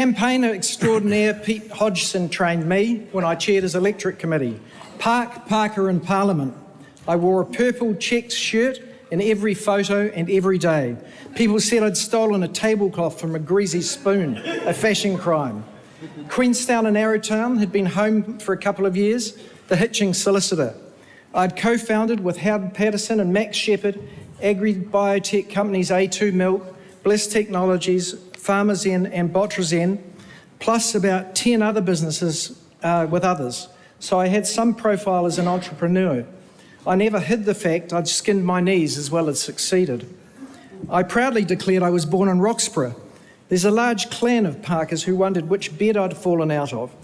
Campaigner extraordinaire Pete Hodgson trained me when I chaired his electorate committee. Park, Parker and Parliament. I wore a purple checked shirt in every photo and every day. People said I'd stolen a tablecloth from a greasy spoon, a fashion crime. Queenstown and Arrowtown had been home for a couple of years, the hitching solicitor. I'd co-founded with Howard Patterson and Max Shepherd agri-biotech companies A2 Milk, Bliss Technologies, Pharmazen and Botrazen, plus about 10 other businesses with others. So I had some profile as an entrepreneur. I never hid the fact I'd skinned my knees as well as succeeded. I proudly declared I was born in Roxburgh. There's a large clan of Parkers who wondered which bed I'd fallen out of.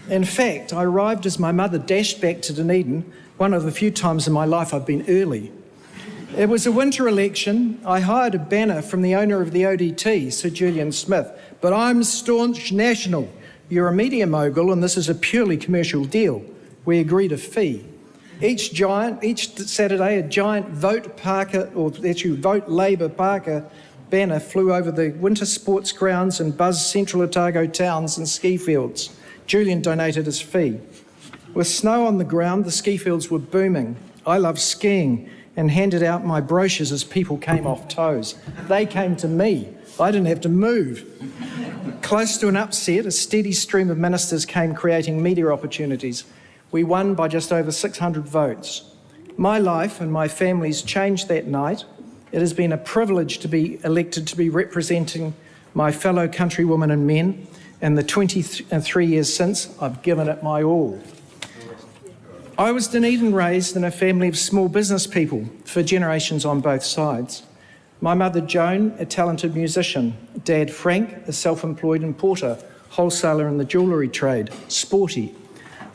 In fact, I arrived as my mother dashed back to Dunedin, one of the few times in my life I've been early. It was a winter election. I hired a banner from the owner of the ODT, Sir Julian Smith, but I'm staunch national. You're a media mogul and this is a purely commercial deal. We agreed a fee. Each Saturday, a giant Vote Parker, or actually Vote Labour Parker banner flew over the winter sports grounds and buzzed central Otago towns and ski fields. Julian donated his fee. With snow on the ground, the ski fields were booming. I love skiing and handed out my brochures as people came off toes. They came to me. I didn't have to move. Close to an upset, a steady stream of ministers came creating media opportunities. We won by just over 600 votes. My life and my family's changed that night. It has been a privilege to be elected to be representing my fellow countrywomen and men, and the 23 years since, I've given it my all. I was Dunedin raised in a family of small business people for generations on both sides. My mother Joan, a talented musician, Dad Frank, a self-employed importer, wholesaler in the jewellery trade, sporty.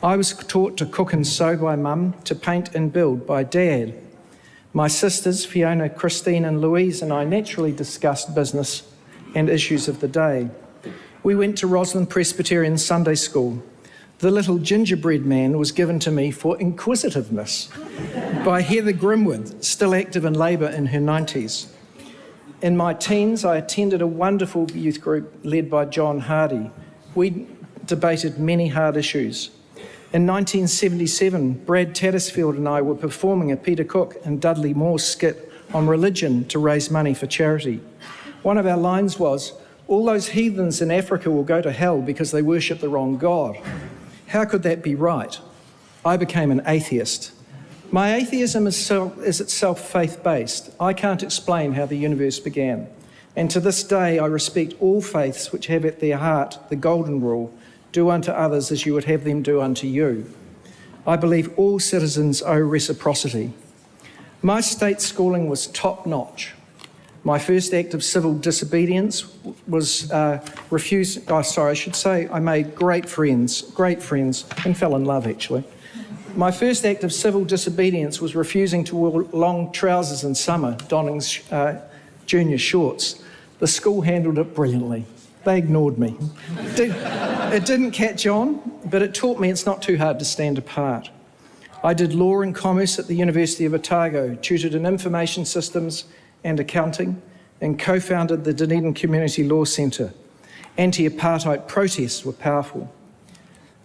I was taught to cook and sew by Mum, to paint and build by Dad. My sisters, Fiona, Christine and Louise, and I naturally discussed business and issues of the day. We went to Roslyn Presbyterian Sunday School. The little gingerbread man was given to me for inquisitiveness by Heather Grimwood, still active in Labour in her 90s. In my teens, I attended a wonderful youth group led by John Hardy. We debated many hard issues. In 1977, Brad Tattersfield and I were performing a Peter Cook and Dudley Moore skit on religion to raise money for charity. One of our lines was, "All those heathens in Africa will go to hell because they worship the wrong God." How could that be right? I became an atheist. My atheism is itself faith-based. I can't explain how the universe began. And to this day, I respect all faiths which have at their heart the golden rule, do unto others as you would have them do unto you. I believe all citizens owe reciprocity. My state schooling was top-notch. My first act of civil disobedience was I made great friends, and fell in love, actually. My first act of civil disobedience was refusing to wear long trousers in summer, donning junior shorts. The school handled it brilliantly. They ignored me. It didn't catch on, but it taught me it's not too hard to stand apart. I did law and commerce at the University of Otago, tutored in information systems and accounting, and co-founded the Dunedin Community Law Centre. Anti-apartheid protests were powerful.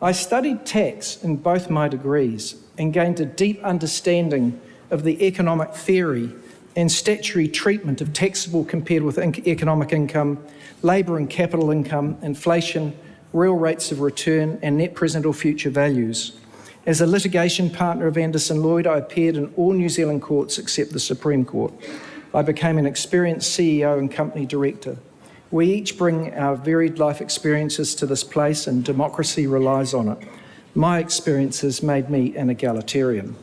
I studied tax in both my degrees and gained a deep understanding of the economic theory and statutory treatment of taxable compared with economic income, labour and capital income, inflation, real rates of return and net present or future values. As a litigation partner of Anderson Lloyd, I appeared in all New Zealand courts except the Supreme Court. I became an experienced CEO and company director. We each bring our varied life experiences to this place and democracy relies on it. My experiences made me an egalitarian.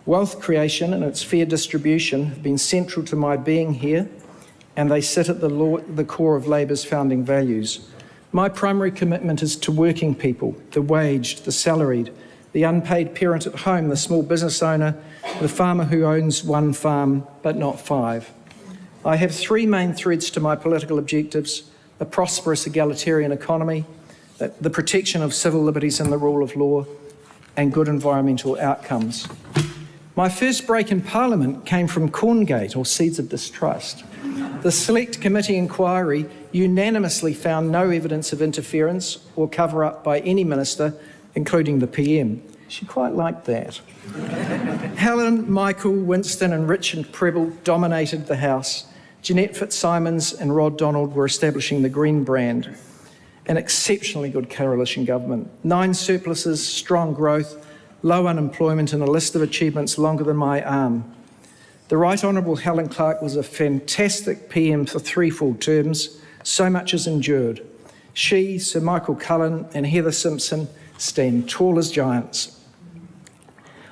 Wealth creation and its fair distribution have been central to my being here, and they sit at the core of Labour's founding values. My primary commitment is to working people, the waged, the salaried, the unpaid parent at home, the small business owner, the farmer who owns one farm but not five. I have three main threads to my political objectives: a prosperous egalitarian economy, the protection of civil liberties and the rule of law, and good environmental outcomes. My first break in Parliament came from Corngate, or Seeds of Distrust. The Select Committee inquiry unanimously found no evidence of interference or cover-up by any minister, including the PM. She quite liked that. Helen, Michael, Winston and Richard Prebble dominated the House. Jeanette Fitzsimons and Rod Donald were establishing the Green brand. An exceptionally good coalition government. 9 surpluses, strong growth, low unemployment and a list of achievements longer than my arm. The Right Honourable Helen Clark was a fantastic PM for 3 full terms. So much has endured. She, Sir Michael Cullen and Heather Simpson stand tall as giants.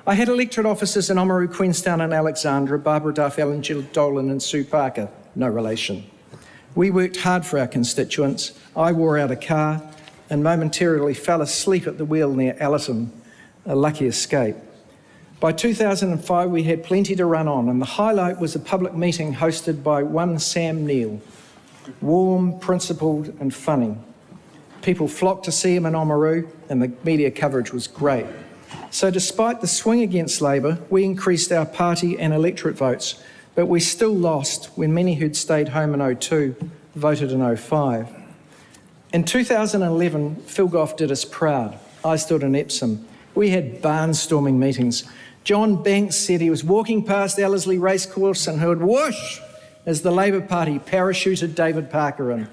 I had electorate offices in Oamaru, Queenstown and Alexandra, Barbara Duff, Ellen Jill Dolan and Sue Parker, no relation. We worked hard for our constituents. I wore out a car and momentarily fell asleep at the wheel near Allerton, a lucky escape. By 2005 we had plenty to run on, and the highlight was a public meeting hosted by one Sam Neill. Warm, principled and funny. People flocked to see him in Oamaru and the media coverage was great. So despite the swing against Labor, we increased our party and electorate votes, but we still lost when many who'd stayed home in 2002 voted in 2005. In 2011, Phil Goff did us proud. I stood in Epsom. We had barnstorming meetings. John Banks said he was walking past Ellerslie Racecourse and heard whoosh as the Labor Party parachuted David Parker in.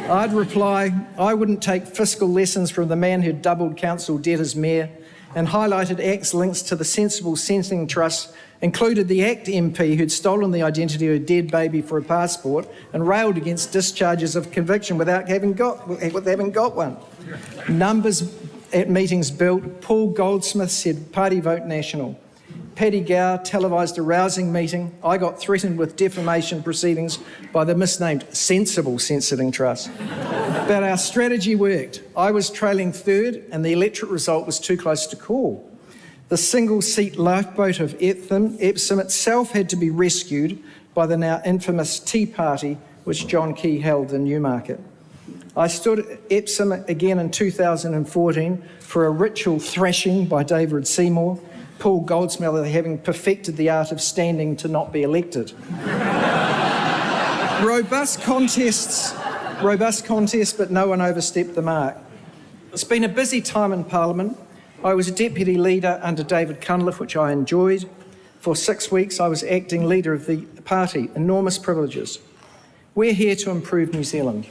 I'd reply, I wouldn't take fiscal lessons from the man who doubled council debt as mayor, and highlighted Act's links to the Sensible Sentencing Trust, included the Act MP who'd stolen the identity of a dead baby for a passport and railed against discharges of conviction without having got one. Numbers at meetings built. Paul Goldsmith said party vote national. Paddy Gower televised a rousing meeting. I got threatened with defamation proceedings by the misnamed Sensible Sentencing Trust. But our strategy worked. I was trailing third and the electorate result was too close to call. The single-seat lifeboat of Epsom itself had to be rescued by the now infamous Tea Party, which John Key held in Newmarket. I stood at Epsom again in 2014 for a ritual thrashing by David Seymour, Paul Goldsmith having perfected the art of standing to not be elected. Robust contests, but no one overstepped the mark. It's been a busy time in Parliament. I was a deputy leader under David Cunliffe, which I enjoyed. For 6 weeks, I was acting leader of the party. Enormous privileges. We're here to improve New Zealand.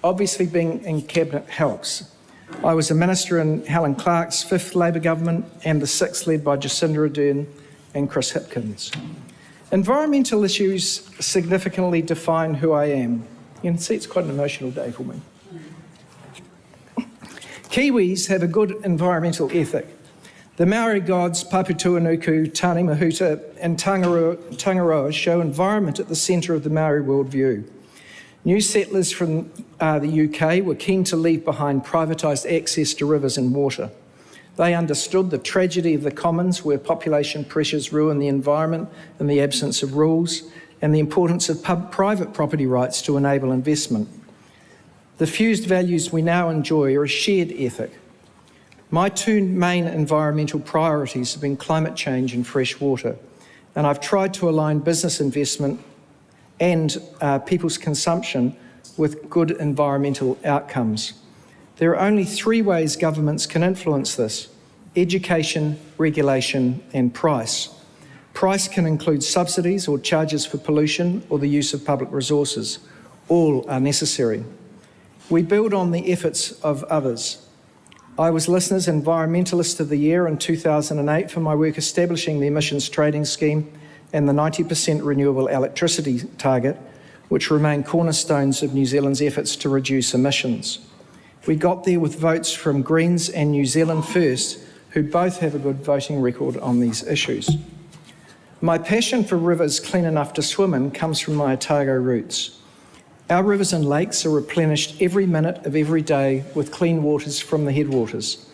Obviously, being in Cabinet helps. I was a minister in Helen Clark's 5th Labor government and the 6th led by Jacinda Ardern and Chris Hipkins. Environmental issues significantly define who I am. You can see it's quite an emotional day for me. Kiwis have a good environmental ethic. The Maori gods Paputuanuku, Tani Mahuta and Tangaroa show environment at the centre of the Maori worldview. New settlers from the UK were keen to leave behind privatised access to rivers and water. They understood the tragedy of the commons where population pressures ruin the environment in the absence of rules, and the importance of private property rights to enable investment. The fused values we now enjoy are a shared ethic. My 2 main environmental priorities have been climate change and fresh water, and I've tried to align business investment and people's consumption with good environmental outcomes. There are only 3 ways governments can influence this: education, regulation and price. Price can include subsidies or charges for pollution or the use of public resources. All are necessary. We build on the efforts of others. I was Listener's Environmentalist of the Year in 2008 for my work establishing the Emissions Trading Scheme and the 90% renewable electricity target, which remain cornerstones of New Zealand's efforts to reduce emissions. We got there with votes from Greens and New Zealand First, who both have a good voting record on these issues. My passion for rivers clean enough to swim in comes from my Otago roots. Our rivers and lakes are replenished every minute of every day with clean waters from the headwaters.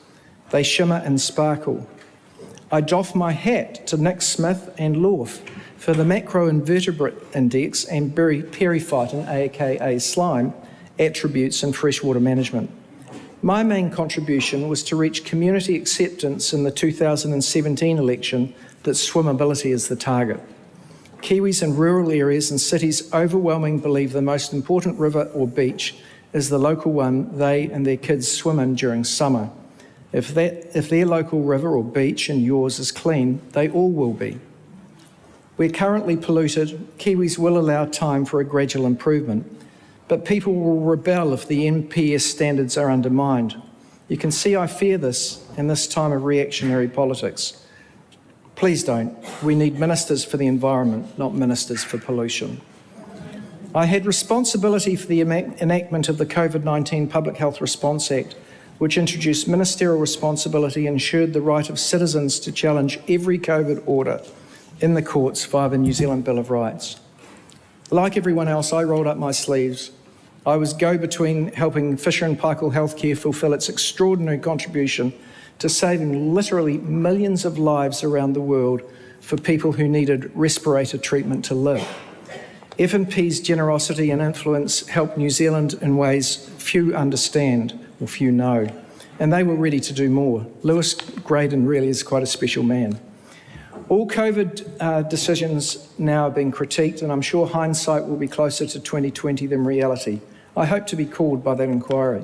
They shimmer and sparkle. I doff my hat to Nick Smith and Lorf for the macroinvertebrate index and periphyton, aka slime, attributes in freshwater management. My main contribution was to reach community acceptance in the 2017 election that swimmability is the target. Kiwis in rural areas and cities overwhelmingly believe the most important river or beach is the local one they and their kids swim in during summer. If their local river or beach and yours is clean, they all will be. We're currently polluted. Kiwis will allow time for a gradual improvement, but people will rebel if the NPS standards are undermined. You can see I fear this in this time of reactionary politics. Please don't. We need ministers for the environment, not ministers for pollution. I had responsibility for the enactment of the COVID-19 Public Health Response Act, which introduced ministerial responsibility and ensured the right of citizens to challenge every COVID order in the courts via the New Zealand Bill of Rights. Like everyone else, I rolled up my sleeves. I was go-between helping Fisher & Paykel Healthcare fulfil its extraordinary contribution to saving literally millions of lives around the world for people who needed respirator treatment to live. F&P's generosity and influence helped New Zealand in ways few understand or few know, and they were ready to do more. Lewis Graydon really is quite a special man. All COVID decisions now are being critiqued, and I'm sure hindsight will be closer to 2020 than reality. I hope to be called by that inquiry.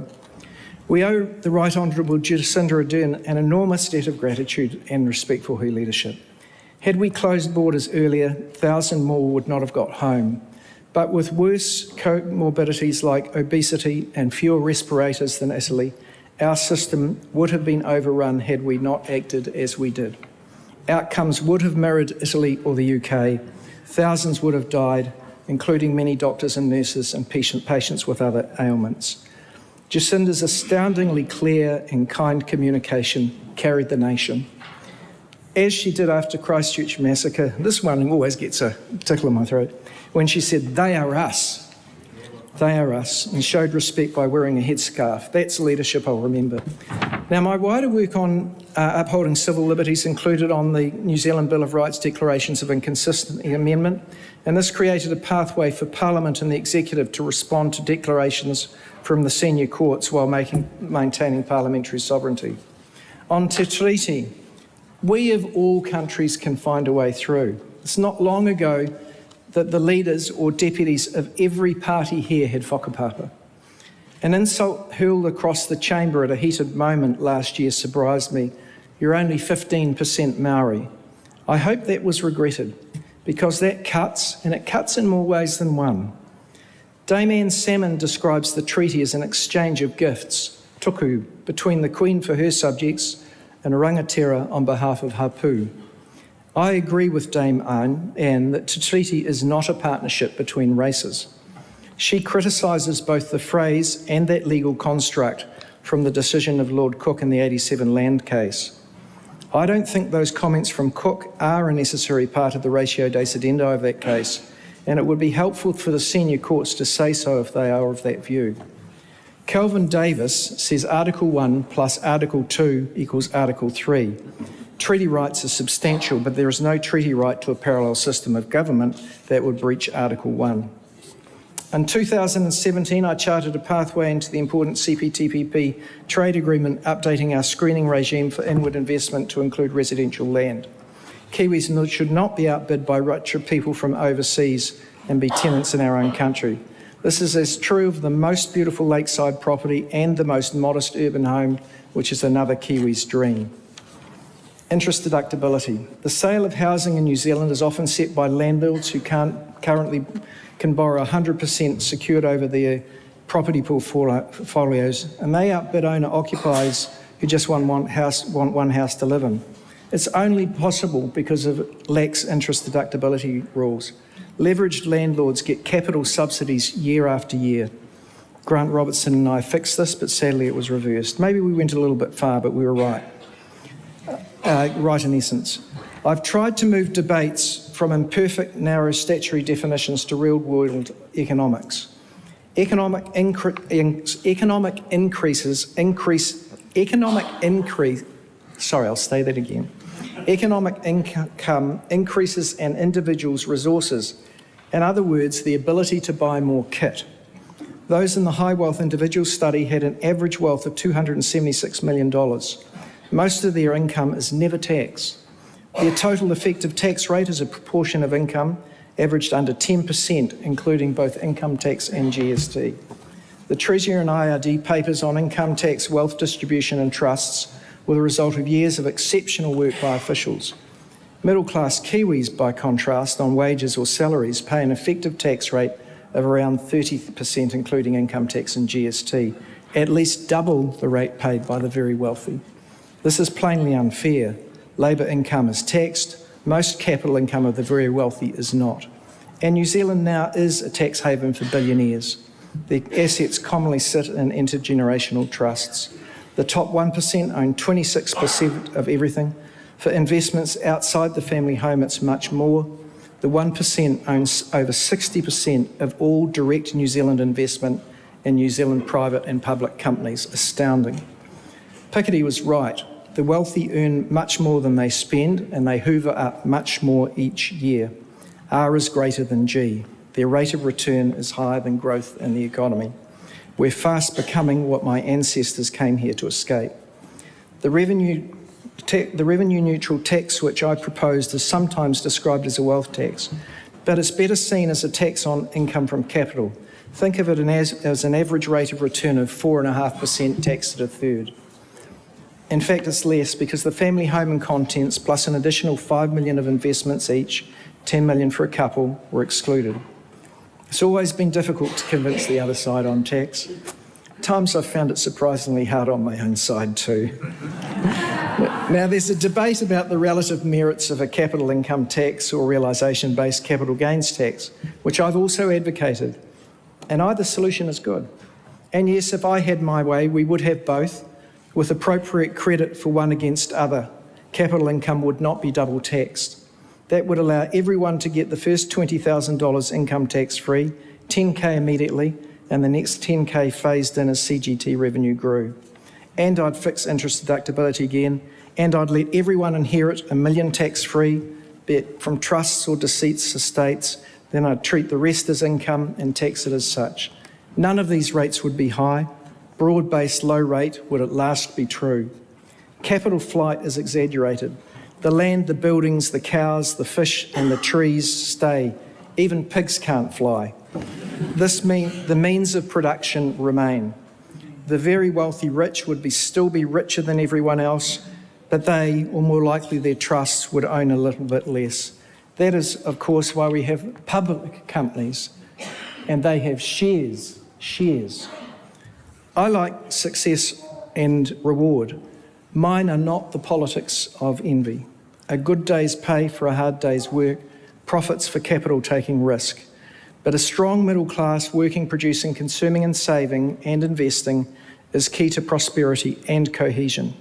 We owe the Right Honourable Jacinda Ardern an enormous debt of gratitude and respect for her leadership. Had we closed borders earlier, 1,000 more would not have got home. But with worse comorbidities like obesity and fewer respirators than Italy, our system would have been overrun had we not acted as we did. Outcomes would have mirrored Italy or the UK. Thousands would have died, including many doctors and nurses and patients with other ailments. Jacinda's astoundingly clear and kind communication carried the nation. As she did after Christchurch massacre, this one always gets a tickle in my throat, when she said, "They are us. They are us," and showed respect by wearing a headscarf. That's leadership I'll remember. Now, my wider work on upholding civil liberties included on the New Zealand Bill of Rights Declarations of Inconsistency Amendment, and this created a pathway for Parliament and the Executive to respond to declarations from the senior courts while maintaining parliamentary sovereignty. On Te Treaty, we of all countries can find a way through. It's not long ago that the leaders or deputies of every party here had whakapapa. An insult hurled across the chamber at a heated moment last year surprised me. "You're only 15% Maori." I hope that was regretted, because that cuts, and it cuts in more ways than one. Dame Anne Salmon describes the treaty as an exchange of gifts, tuku, between the Queen for her subjects and rangatira on behalf of Hapu. I agree with Dame Anne that Te Treaty is not a partnership between races. She criticises both the phrase and that legal construct from the decision of Lord Cook in the 87 land case. I don't think those comments from Cook are a necessary part of the ratio de sedendo of that case, and it would be helpful for the senior courts to say so if they are of that view. Kelvin Davis says Article 1 plus Article 2 equals Article 3. Treaty rights are substantial, but there is no treaty right to a parallel system of government that would breach Article 1. In 2017, I charted a pathway into the important CPTPP trade agreement, updating our screening regime for inward investment to include residential land. Kiwis should not be outbid by richer people from overseas and be tenants in our own country. This is as true of the most beautiful lakeside property and the most modest urban home, which is another Kiwi's dream. Interest deductibility. The sale of housing in New Zealand is often set by landlords who currently can borrow 100% secured over their property portfolios, and they outbid owner-occupiers who just want one house to live in. It's only possible because of lax interest deductibility rules. Leveraged landlords get capital subsidies year after year. Grant Robertson and I fixed this, but sadly it was reversed. Maybe we went a little bit far, but we were right. Right in essence. I've tried to move debates from imperfect, narrow statutory definitions to real-world economics. Economic increase, sorry, I'll say that again. Economic income increases an individual's resources. In other words, the ability to buy more kit. Those in the high wealth individual study had an average wealth of $276 million. Most of their income is never taxed. Their total effective tax rate as a proportion of income averaged under 10%, including both income tax and GST. The Treasury and IRD papers on income tax, wealth distribution and trusts were the result of years of exceptional work by officials. Middle-class Kiwis, by contrast, on wages or salaries, pay an effective tax rate of around 30%, including income tax and GST, at least double the rate paid by the very wealthy. This is plainly unfair. Labour income is taxed, most capital income of the very wealthy is not. And New Zealand now is a tax haven for billionaires. Their assets commonly sit in intergenerational trusts. The top 1% own 26% of everything. For investments outside the family home, it's much more. The 1% owns over 60% of all direct New Zealand investment in New Zealand private and public companies. Astounding. Piketty was right. The wealthy earn much more than they spend, and they hoover up much more each year. R is greater than G. Their rate of return is higher than growth in the economy. We're fast becoming what my ancestors came here to escape. The revenue-neutral tax switch I proposed is sometimes described as a wealth tax, but it's better seen as a tax on income from capital. Think of it as an average rate of return of 4.5% taxed at a third. In fact, it's less because the family home and contents, plus an additional $5 million of investments each, $10 million for a couple, were excluded. It's always been difficult to convince the other side on tax. At times I've found it surprisingly hard on my own side too. Now, there's a debate about the relative merits of a capital income tax or realisation-based capital gains tax, which I've also advocated, and either solution is good. And yes, if I had my way, we would have both, with appropriate credit for one against other. Capital income would not be double taxed. That would allow everyone to get the first $20,000 income tax-free, $10,000 immediately, and the next $10,000 phased in as CGT revenue grew. And I'd fix interest deductibility again, and I'd let everyone inherit $1 million tax-free, be it from trusts or deceased estates. Then I'd treat the rest as income and tax it as such. None of these rates would be high. Broad-based low rate would at last be true. Capital flight is exaggerated. The land, the buildings, the cows, the fish and the trees stay. Even pigs can't fly. The means of production remain. The very wealthy rich would still be richer than everyone else, but they, or more likely their trusts, would own a little bit less. That is, of course, why we have public companies, and they have shares. I like success and reward. Mine are not the politics of envy. A good day's pay for a hard day's work, profits for capital taking risk. But a strong middle class, working, producing, consuming and saving and investing is key to prosperity and cohesion.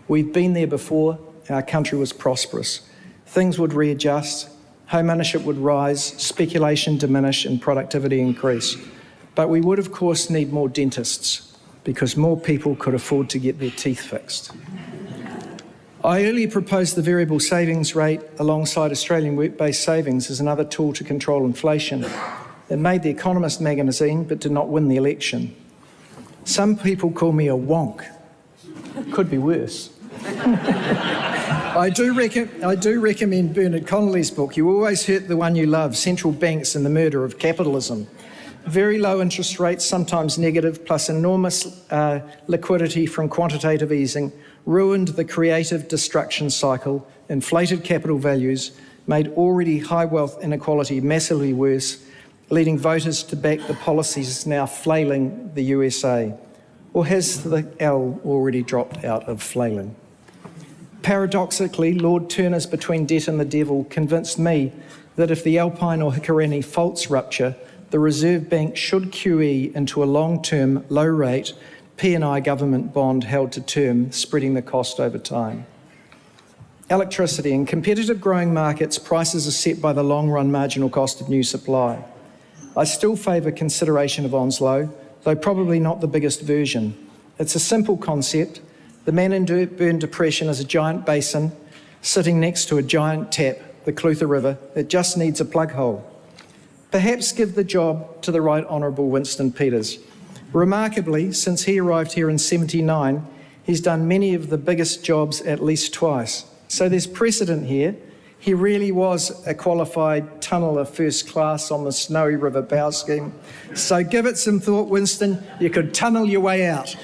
We've been there before, our country was prosperous. Things would readjust, home ownership would rise, speculation diminish and productivity increase. But we would of course need more dentists, because more people could afford to get their teeth fixed. I earlier proposed the variable savings rate alongside Australian work-based savings as another tool to control inflation. It made The Economist magazine but did not win the election. Some people call me a wonk. Could be worse. I do recommend Bernard Connolly's book, You Always Hurt the One You Love, Central Banks and the Murder of Capitalism. Very low interest rates, sometimes negative, plus enormous liquidity from quantitative easing, ruined the creative destruction cycle, inflated capital values, made already high wealth inequality massively worse, leading voters to back the policies now flailing the USA. Or has the L already dropped out of flailing? Paradoxically, Lord Turner's Between Debt and the Devil convinced me that if the Alpine or Hikurini faults rupture, the Reserve Bank should QE into a long-term, low-rate P&I government bond held to term, spreading the cost over time. Electricity. In competitive growing markets, prices are set by the long-run marginal cost of new supply. I still favour consideration of Onslow, though probably not the biggest version. It's a simple concept. The Manenburn Depression is a giant basin sitting next to a giant tap, the Clutha River, that just needs a plug hole. Perhaps give the job to the Right Honourable Winston Peters. Remarkably, since he arrived here in '79, he's done many of the biggest jobs at least twice. So there's precedent here, He really was a qualified tunneler first class on the Snowy River Power Scheme. So give it some thought, Winston. You could tunnel your way out.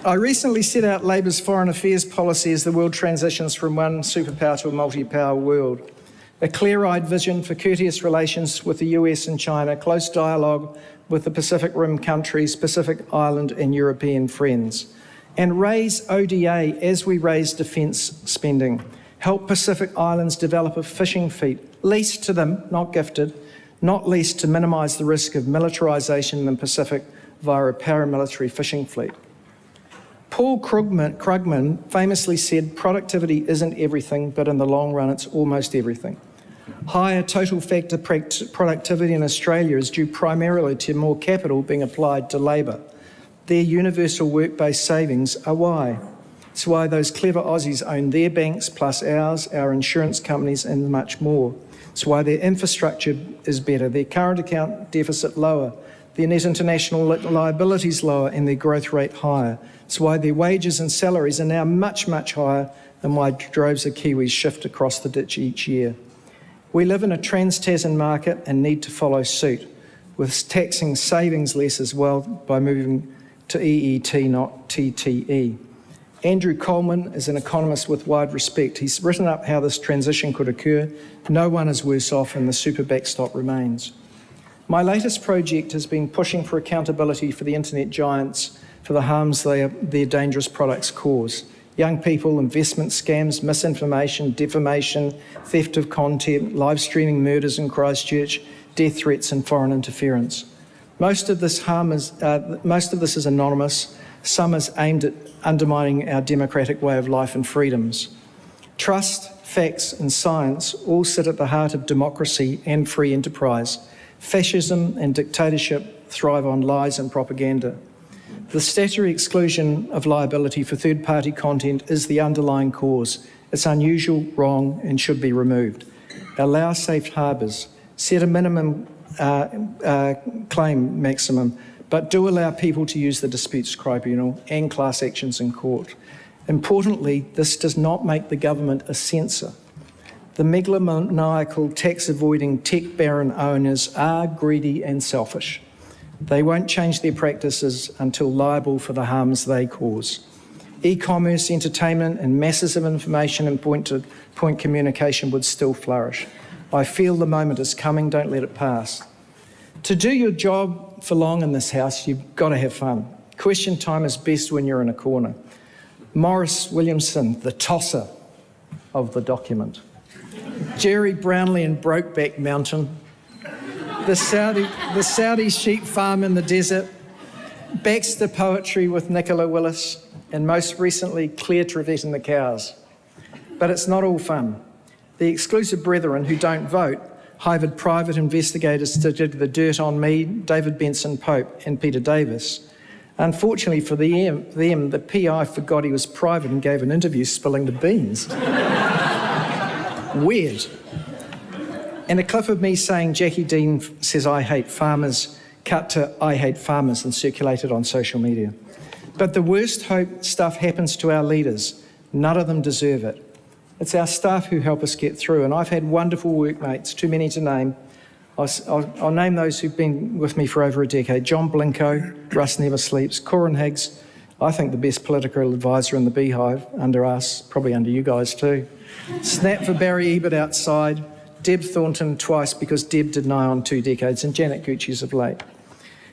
I recently set out Labour's foreign affairs policy as the world transitions from one superpower to a multi-power world. A clear-eyed vision for courteous relations with the US and China, close dialogue with the Pacific Rim countries, Pacific Island and European friends. And raise ODA as we raise defence spending. Help Pacific Islands develop a fishing fleet, leased to them, not gifted, not least to minimise the risk of militarisation in the Pacific via a paramilitary fishing fleet. Paul Krugman famously said, productivity isn't everything, but in the long run it's almost everything. Higher total factor productivity in Australia is due primarily to more capital being applied to labour. Their universal work-based savings are why. It's why those clever Aussies own their banks plus ours, our insurance companies and much more. It's why their infrastructure is better, their current account deficit lower, their net international liabilities lower and their growth rate higher. It's why their wages and salaries are now much, much higher and why droves of Kiwis shift across the ditch each year. We live in a trans-Tasman market and need to follow suit, with taxing savings less as well by moving to EET, not TTE. Andrew Coleman is an economist with wide respect. He's written up how this transition could occur. No one is worse off and the super backstop remains. My latest project has been pushing for accountability for the internet giants for the harms their dangerous products cause. Young people, investment scams, misinformation, defamation, theft of content, live streaming murders in Christchurch, death threats and foreign interference. Most of this is anonymous. Some is aimed at undermining our democratic way of life and freedoms. Trust, facts and science all sit at the heart of democracy and free enterprise. Fascism and dictatorship thrive on lies and propaganda. The statutory exclusion of liability for third-party content is the underlying cause. It's unusual, wrong and should be removed. Allow safe harbours. Set a minimum claim maximum, but do allow people to use the disputes tribunal and class actions in court. Importantly, this does not make the government a censor. The megalomaniacal tax-avoiding tech baron owners are greedy and selfish. They won't change their practices until liable for the harms they cause. E-commerce, entertainment and masses of information and point-to-point communication would still flourish. I feel the moment is coming, don't let it pass. To do your job for long in this house, you've got to have fun. Question time is best when you're in a corner. Morris Williamson, the tosser of the document. Jerry Brownlee and Brokeback Mountain. The Saudi sheep farm in the desert. Baxter Poetry with Nicola Willis. And most recently, Claire Trevette and the cows. But it's not all fun. The exclusive brethren who don't vote hired private investigators to do the dirt on me, David Benson Pope and Peter Davis. Unfortunately for them, the PI forgot he was private and gave an interview spilling the beans. Weird. And a clip of me saying Jackie Dean says I hate farmers cut to I hate farmers and circulated on social media. But the worst stuff happens to our leaders. None of them deserve it. It's our staff who help us get through, and I've had wonderful workmates, too many to name. I'll name those who've been with me for over a decade. John Blinko, Russ Never Sleeps, Corin Higgs, I think the best political advisor in the beehive, under us, probably under you guys too. Snap for Barry Ebert outside, Deb Thornton twice because Deb did nigh on 2 decades, and Janet Gucci's of late.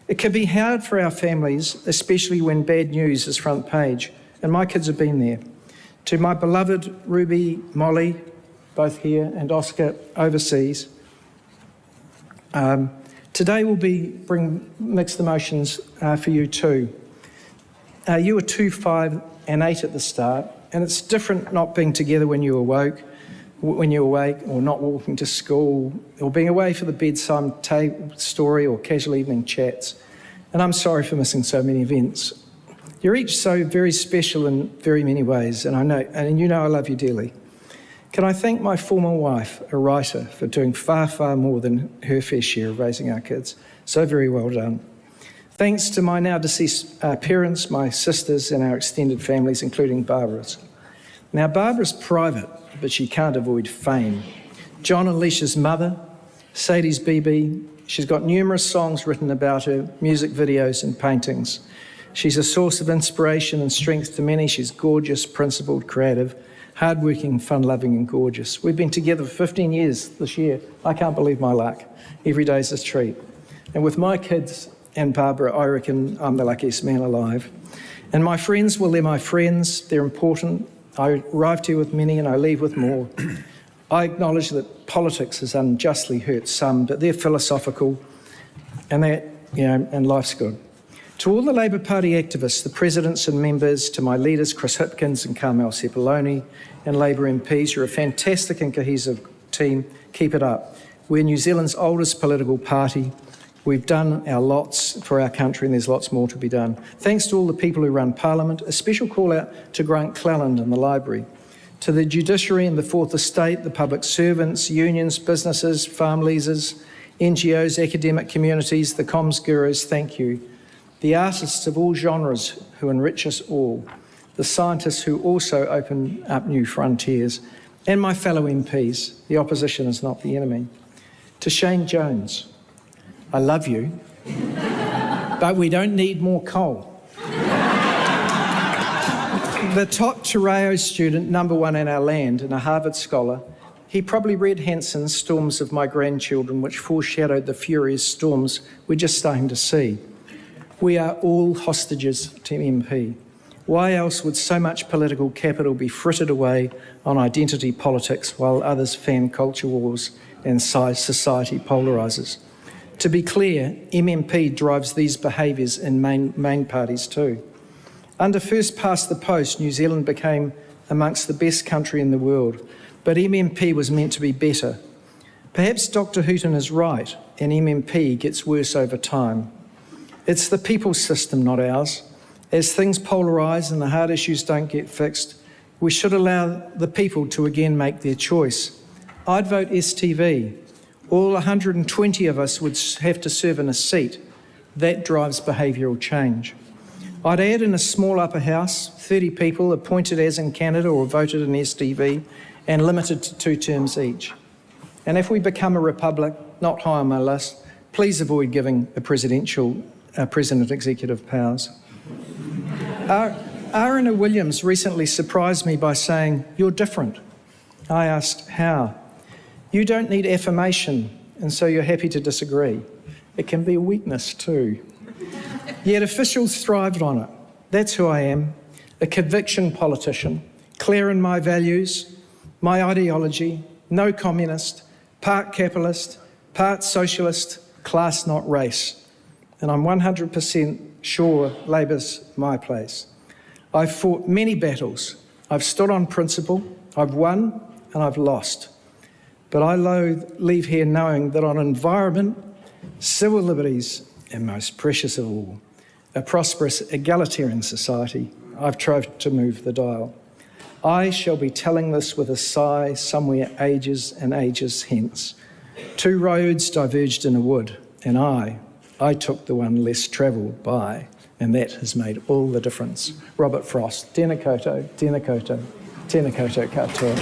It can be hard for our families, especially when bad news is front page, and my kids have been there. To my beloved Ruby, Molly, both here, and Oscar overseas, today will bring mixed emotions for you too. You were 2, 5 and 8 at the start, and it's different not being together when you're awake, or not walking to school, or being away for the bedside story or casual evening chats. And I'm sorry for missing so many events. You're each so very special in very many ways, and you know I love you dearly. Can I thank my former wife, a writer, for doing far, far more than her fair share of raising our kids. So very well done. Thanks to my now deceased parents, my sisters, and our extended families, including Barbara's. Now, Barbara's private, but she can't avoid fame. John and Leisha's mother, Sadie's BB, she's got numerous songs written about her, music videos and paintings. She's a source of inspiration and strength to many. She's gorgeous, principled, creative, hardworking, fun-loving and gorgeous. We've been together for 15 years this year. I can't believe my luck. Every day's a treat. And with my kids and Barbara, I reckon I'm the luckiest man alive. And my friends, well, they're my friends. They're important. I arrived here with many and I leave with more. I acknowledge that politics has unjustly hurt some, but they're philosophical and and life's good. To all the Labour Party activists, the presidents and members, to my leaders, Chris Hipkins and Carmel Sepuloni, and Labour MPs, you're a fantastic and cohesive team. Keep it up. We're New Zealand's oldest political party. We've done our lots for our country and there's lots more to be done. Thanks to all the people who run Parliament, a special call out to Grant Cleland and the Library. To the judiciary and the Fourth Estate, the public servants, unions, businesses, farm leasers, NGOs, academic communities, the comms gurus, thank you. The artists of all genres who enrich us all, the scientists who also open up new frontiers, and my fellow MPs, the opposition is not the enemy. To Shane Jones, I love you, but we don't need more coal. The top Terreo student, #1 in our land, and a Harvard scholar, he probably read Hanson's Storms of My Grandchildren, which foreshadowed the furious storms we're just starting to see. We are all hostages to MP. Why else would so much political capital be frittered away on identity politics while others fan culture wars and society polarises? To be clear, MMP drives these behaviours in main parties too. Under first past the post, New Zealand became amongst the best country in the world, but MMP was meant to be better. Perhaps Dr. Hooton is right, and MMP gets worse over time. It's the people's system, not ours. As things polarise and the hard issues don't get fixed, we should allow the people to again make their choice. I'd vote STV. All 120 of us would have to serve in a seat. That drives behavioural change. I'd add in a small upper house, 30 people appointed as in Canada or voted in STV and limited to 2 terms each. And if we become a republic, not high on my list, please avoid giving a president executive powers. Aruna Williams recently surprised me by saying, "You're different." I asked, how? You don't need affirmation, and so you're happy to disagree. It can be a weakness too. Yet officials thrived on it. That's who I am, a conviction politician, clear in my values, my ideology, no communist, part capitalist, part socialist, class not race. And I'm 100% sure Labour's my place. I've fought many battles. I've stood on principle, I've won and I've lost. But I leave here knowing that on environment, civil liberties, and most precious of all, a prosperous egalitarian society, I've tried to move the dial. I shall be telling this with a sigh somewhere ages and ages hence. 2 roads diverged in a wood, and I took the one less travelled by, and that has made all the difference. Robert Frost, tēnā koutou, tēnā koutou, tēnā koutou katoa.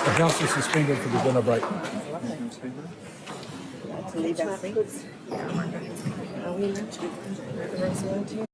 The House is suspended for the dinner break. To leave our seats. Are we allowed to?